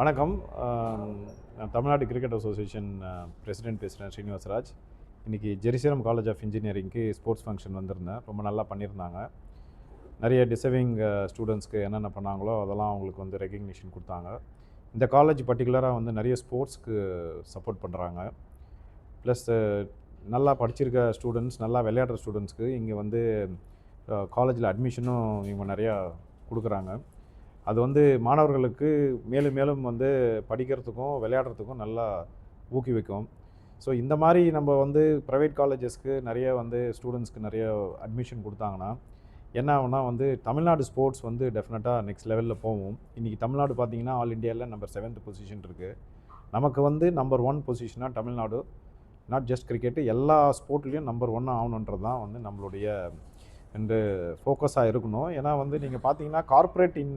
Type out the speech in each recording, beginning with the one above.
வணக்கம். நான் Tamil Nadu cricket association president பேசுகிறேன், ஸ்ரீனிவாசராஜ். இன்றைக்கி ஜெருசலேம் காலேஜ் ஆஃப் இன்ஜினியரிங்க்கு ஸ்போர்ட்ஸ் ஃபங்க்ஷன் வந்திருந்தேன். ரொம்ப நல்லா பண்ணியிருந்தாங்க. நிறைய டிசர்விங் ஸ்டூடெண்ட்ஸ்க்கு என்னென்ன பண்ணாங்களோ அதெல்லாம் அவங்களுக்கு வந்து ரெகக்னிஷன் கொடுத்தாங்க. இந்த காலேஜ் பர்டிகுலராக வந்து நிறைய ஸ்போர்ட்ஸ்க்கு சப்போர்ட் பண்ணுறாங்க. ப்ளஸ் நல்லா படிச்சிருக்க ஸ்டூடெண்ட்ஸ், நல்லா விளையாடுற ஸ்டூடெண்ட்ஸ்க்கு இங்கே வந்து காலேஜில் அட்மிஷனும் இவங்க நிறையா கொடுக்குறாங்க. அது வந்து மாணவர்களுக்கு மேலும் மேலும் வந்து படிக்கிறதுக்கும் விளையாடுறதுக்கும் நல்லா ஊக்குவிக்கும். ஸோ இந்த மாதிரி நம்ம வந்து ப்ரைவேட் காலேஜஸ்க்கு நிறைய வந்து ஸ்டூடெண்ட்ஸ்க்கு நிறைய அட்மிஷன் கொடுத்தாங்கன்னா என்ன ஆகுனா வந்து தமிழ்நாடு ஸ்போர்ட்ஸ் வந்து டெஃபினட்டாக நெக்ஸ்ட் லெவலில் போகும். இன்றைக்கி தமிழ்நாடு பார்த்திங்கன்னா ஆல் இண்டியாவில் நம்பர் 7th பொசிஷன் இருக்குது. நமக்கு வந்து நம்பர் 1 பொசிஷனாக தமிழ்நாடு நாட் ஜஸ்ட் கிரிக்கெட்டு, எல்லா ஸ்போர்ட்லேயும் நம்பர் 1 ஆகணுன்றது தான் வந்து நம்மளுடைய ரெண்டு ஃபோக்கஸாக இருக்கணும். ஏன்னா வந்து நீங்கள் பார்த்தீங்கன்னா corporate in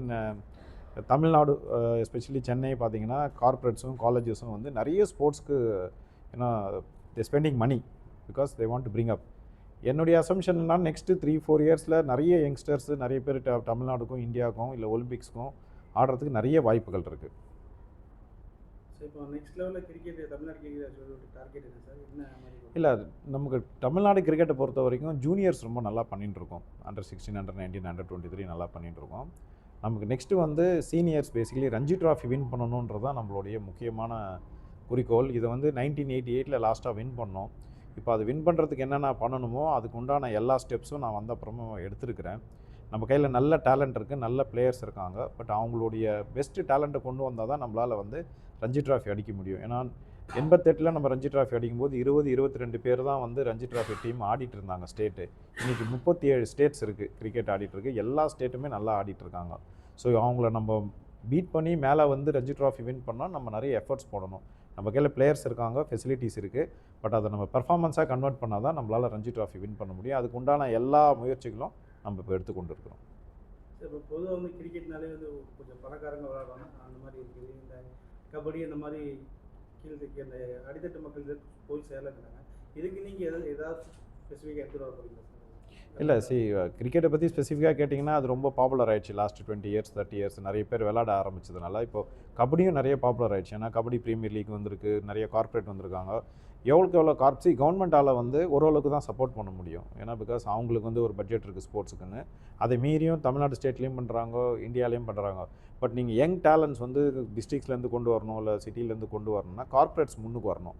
Tamil Nadu, especially Chennai பார்த்தீங்கன்னா கார்ப்பரேட்ஸும் காலேஜஸும் வந்து நிறைய ஸ்போர்ட்ஸ்க்கு ஏன்னா they spending money because they want to bring up. என்னுடைய அசம்ஷன்னா நெக்ஸ்ட்டு 3-4 இயர்ஸில் நிறைய யங்ஸ்டர்ஸு நிறைய பேர் தமிழ்நாடுக்கும் இந்தியாவுக்கும் இல்லை ஒலிம்பிக்ஸ்க்கும் ஆடுறதுக்கு நிறைய வாய்ப்புகள் இருக்குது. இப்போ நெக்ஸ்ட் லெவலில் கிரிக்கெட் தமிழ்நாடு கிரிக்கெட் டார்கெட் என்ன சார்? என்ன மாதிரி? இல்லை, நமக்கு தமிழ்நாடு கிரிக்கெட்டை பொறுத்த வரைக்கும் ஜூனியர்ஸ் ரொம்ப நல்லா பண்ணிட்டுருக்கோம். Under 16, Under 19, Under 23 நல்லா பண்ணிட்டுருக்கோம். நமக்கு நெக்ஸ்ட்டு வந்து seniors basically Ranji trophy win பண்ணணுன்றது தான் நம்மளுடைய முக்கியமான குறிக்கோள். இதை வந்து 1988 லாஸ்ட்டாக வின் பண்ணோம். இப்போ அது வின் பண்ணுறதுக்கு என்னென்ன பண்ணணுமோ அதுக்கு உண்டான எல்லா ஸ்டெப்ஸும் நான் வந்த அப்புறமும் எடுத்துருக்கிறேன். நம்ம கையில் நல்ல டேலண்ட் இருக்குது, நல்ல பிளேயர்ஸ் இருக்காங்க. பட் அவங்களுடைய பெஸ்ட்டு டேலண்ட்டை கொண்டு வந்தால் தான் நம்மளால் வந்து ரஞ்சி ட்ராஃபி அடிக்க முடியும். ஏன்னா 88 நம்ம ரஞ்சி ட்ராஃபி அடிக்கும்போது 22 பேர் தான் வந்து ரஞ்சி ட்ராஃபி டீம் ஆடிட்டு இருந்தாங்க ஸ்டேட்டு. இன்றைக்கி 37 ஸ்டேட்ஸ் இருக்குது கிரிக்கெட் ஆடிட்டுருக்கு. எல்லா ஸ்டேட்டுமே நல்லா ஆடிட்டுருக்காங்க. ஸோ அவங்கள நம்ம பீட் பண்ணி மேலே வந்து ரஞ்சி ட்ராஃபி வின் பண்ணால் நம்ம நிறைய எஃபர்ட்ஸ் போடணும். நம்ம கையில் பிளேயர்ஸ் இருக்காங்க, ஃபெசிலிட்டிஸ் இருக்குது. பட் அதை நம்ம பெர்ஃபார்மன்ஸாக கன்வெர்ட் பண்ணால் தான் நம்மளால் ரஞ்சி ட்ராஃபி வின் பண்ண முடியும். அதுக்கு உண்டான எல்லா முயற்சிகளும் நம்ம இப்போ எடுத்துக்கொண்டு இருக்கிறோம். இப்போ பொதுவாக வந்து கிரிக்கெட்னாலே வந்து கொஞ்சம் பணக்காரங்க விளையாடுவாங்க, அந்த மாதிரி இருக்குது. இந்த கபடி அந்த மாதிரி கீழே அந்த அடித்தட்டு மக்கள் போய் சேரலைங்கிறாங்க. இதுக்கு நீங்கள் ஏதாவது ஸ்பெசிஃபிக்காக எடுத்துகிட்டு வர போகிறீங்களா? இல்லை, கிரிக்கெட்டை பற்றி ஸ்பெசிஃபிக்காக கேட்டிங்கன்னா அது ரொம்ப பாப்புலர் ஆகிடுச்சு லாஸ்ட் 20 இயர்ஸ் 30 இயர்ஸ். நிறைய பேர் விளையாட ஆரம்பிச்சதுனால இப்போது கபடியும் நிறைய பாப்புலர் ஆகிடுச்சு. ஏன்னா கபடி ப்ரீமியர் லீக் வந்திருக்கு, நிறைய கார்ப்பரேட் வந்திருக்காங்க. எவ்வளோ கவர்மெண்ட்டால் வந்து ஓரளவுக்கு தான் சப்போர்ட் பண்ண முடியும். ஏன்னா பிகாஸ் அவங்களுக்கு வந்து ஒரு பட்ஜெட் இருக்குது ஸ்போர்ட்ஸுக்குன்னு. அதை மீறியும் தமிழ்நாடு ஸ்டேட்லேயும் பண்ணுறாங்க, இந்தியாலேயும் பண்ணுறாங்க. பட் நீங்கள் யங் டேலண்ட்ஸ் வந்து டிஸ்ட்ரிக்ஸ்லேருந்து கொண்டு வரணும், இல்லை சிட்டிலேருந்து கொண்டு வரணும்னா கார்ப்பரேட்ஸ் முன்னுக்கு வரணும்.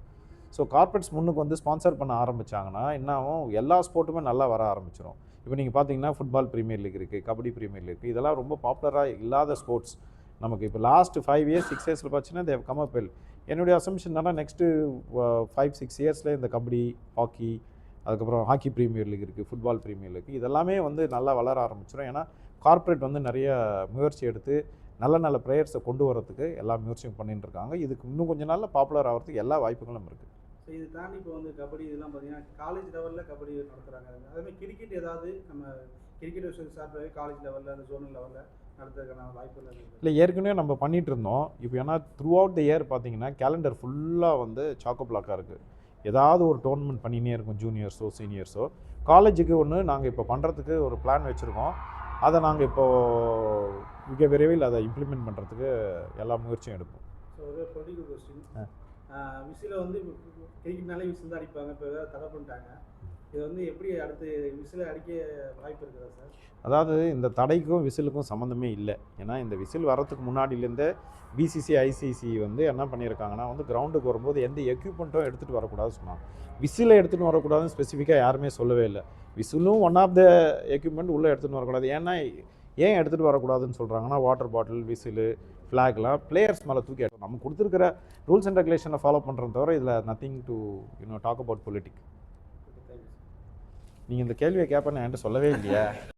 ஸோ கார்ப்பரேட்ஸ் முன்னுக்கு வந்து ஸ்பான்சர் பண்ண ஆரம்பித்தாங்கன்னா என்னாகும், எல்லா ஸ்போர்ட்டுமே நல்லா வர ஆரம்பிச்சிடும். இப்போ நீங்கள் பார்த்தீங்கன்னா ஃபுட்பால் ப்ரீமியர் லீக் இருக்குது, கபடி ப்ரீமியர் லீக் இருக்குது. இதெல்லாம் ரொம்ப பாப்புலராக இல்லாத ஸ்போர்ட்ஸ். நமக்கு இப்போ லாஸ்ட் 5 இயர்ஸ் 6 இயர்ஸில் பார்த்தீங்கன்னா தேவ் கம் அப் வெல். என்னுடைய அசம்ஷன் என்னன்னா நெக்ஸ்ட்டு 5-6 இயர்ஸில் இந்த கபடி, ஹாக்கி, அதுக்கப்புறம் ஹாக்கி ப்ரீமியர் லீக் இருக்குது, ஃபுட்பால் ப்ரீமியர் லீக், இதெல்லாமே வந்து நல்லா வளர ஆரம்பிச்சிடும். ஏன்னா கார்ப்பரேட் வந்து நிறைய முயற்சி எடுத்து நல்ல நல்ல பிளேயர்ஸை கொண்டு வரதுக்கு எல்லா முயற்சியும் பண்ணிட்டு இருக்காங்க. இதுக்கு இன்னும் கொஞ்சம் நாளில் பாப்புலர் ஆகிறதுக்கு எல்லா வாய்ப்புகளும் இருக்குது. ஸோ இது தாண்டி இப்போ வந்து கபடி இதெல்லாம் பார்த்தீங்கன்னா காலேஜ் லெவலில் கபடி நடத்துகிறாங்க. அதேமாதிரி கிரிக்கெட் ஏதாவது நம்ம கிரிக்கெட் சார்பாகவே காலேஜ் லெவலில் அந்த ஜோனல் லெவலில் நடத்துறதுக்கான வாய்ப்புகள் இல்லை, ஏற்கனவே நம்ம பண்ணிகிட்டு இருந்தோம். இப்போ ஏன்னா த்ரூ அவுட் த இயர் பார்த்தீங்கன்னா கேலண்டர் ஃபுல்லாக வந்து சாக்கோ பிளாக்காக இருக்குது. ஏதாவது ஒரு டோர்னமெண்ட் பண்ணினே இருக்கும், ஜூனியர்ஸோ சீனியர்ஸோ. காலேஜுக்கு ஒன்று நாங்கள் இப்போ பண்ணுறதுக்கு ஒரு பிளான் வச்சுருக்கோம். அதை நாங்கள் இப்போது மிக விரைவில் அதை இம்ப்ளிமெண்ட் பண்ணுறதுக்கு எல்லா முயற்சியும் எடுப்போம். ஸோ ஒரு பொலிட்டிக்கல் கொஸ்டின், விசில வந்து கிரிக்கெட்னாலே விசில் தான் அடிப்பாங்க, இப்போ வேறு தடை பண்ணிட்டாங்க. இது வந்து எப்படி அடுத்து விசில் அடிக்க வாய்ப்பு இருக்குதா சார்? அதாவது இந்த தடைக்கும் விசிலுக்கும் சம்மந்தமே இல்லை. ஏன்னா இந்த விசில் வரத்துக்கு முன்னாடியிலேருந்தே பிசிசி ஐசிசி வந்து என்ன பண்ணியிருக்காங்கன்னா வந்து கிரவுண்டுக்கு வரும்போது எந்த எக்யூப்மெண்ட்டும் எடுத்துகிட்டு வரக்கூடாதுன்னு சொன்னாங்க. விசிலை எடுத்துகிட்டு வரக்கூடாதுன்னு ஸ்பெசிஃபிக்காக யாருமே சொல்லவே இல்லை. விசிலும் ஒன் ஆஃப் த எக்யூப்மெண்ட் உள்ளே எடுத்துகிட்டு வரக்கூடாது. ஏன் எடுத்துகிட்டு வரக்கூடாதுன்னு சொல்கிறாங்கன்னா வாட்டர் பாட்டில், விசிலு, ஃப்ளாக்லாம் பிளேயர்ஸ் மேலே தூக்கி எடுக்கணும். நம்ம கொடுத்துருக்கிற ரூல்ஸ் அண்ட் ரெகுலேஷனை ஃபாலோ பண்ணுறது தவிர இதில் nothing to talk about politic. நீங்கள் இந்த கேள்வியை கேட்பேன்னு என்கிட்ட சொல்லவே இல்லையா?